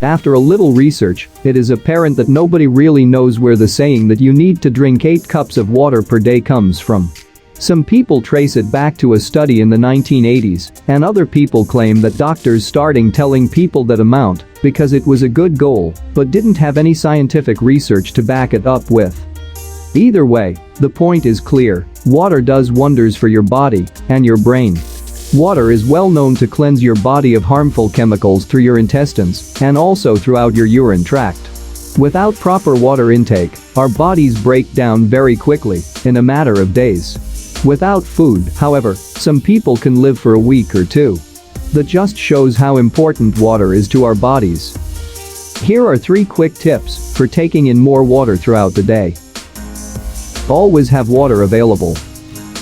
After a little research, it is apparent that nobody really knows where the saying that you need to drink 8 cups of water per day comes from. Some people trace it back to a study in the 1980s, and other people claim that doctors started telling people that amount because it was a good goal, but didn't have any scientific research to back it up with. Either way, the point is clear: water does wonders for your body and your brain. Water is well known to cleanse your body of harmful chemicals through your intestines and also throughout your urine tract. Without proper water intake, our bodies break down very quickly, in a matter of days. Without food, however, some people can live for a week or two. That just shows how important water is to our bodies. Here are 3 quick tips for taking in more water throughout the day. Always have water available.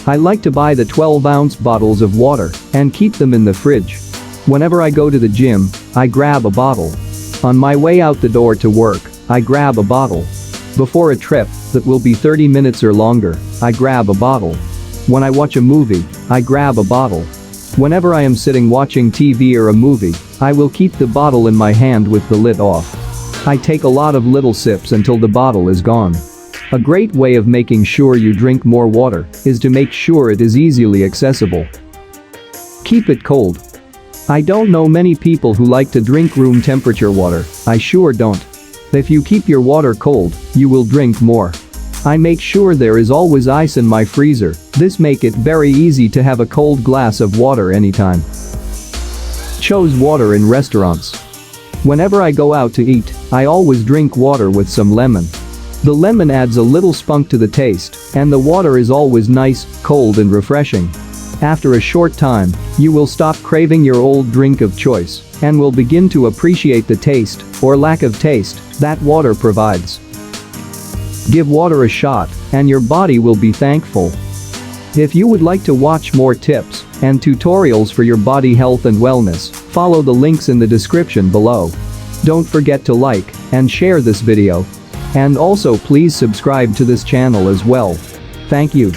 I like to buy the 12-ounce bottles of water and keep them in the fridge. Whenever I go to the gym, I grab a bottle. On my way out the door to work, I grab a bottle. Before a trip that will be 30 minutes or longer, I grab a bottle. When I watch a movie, I grab a bottle. Whenever I am sitting watching TV or a movie, I will keep the bottle in my hand with the lid off. I take a lot of little sips until the bottle is gone. A great way of making sure you drink more water is to make sure it is easily accessible. Keep it cold. I don't know many people who like to drink room temperature water. I sure don't. If you keep your water cold, you will drink more. I make sure there is always ice in my freezer. This makes it very easy to have a cold glass of water anytime. Choose water in restaurants. Whenever I go out to eat, I always drink water with some lemon. The lemon adds a little spunk to the taste, and the water is always nice, cold and refreshing. After a short time, you will stop craving your old drink of choice and will begin to appreciate the taste, or lack of taste, that water provides. Give water a shot, and your body will be thankful. If you would like to watch more tips and tutorials for your body health and wellness, follow the links in the description below. Don't forget to like and share this video. And also please subscribe to this channel as well. Thank you.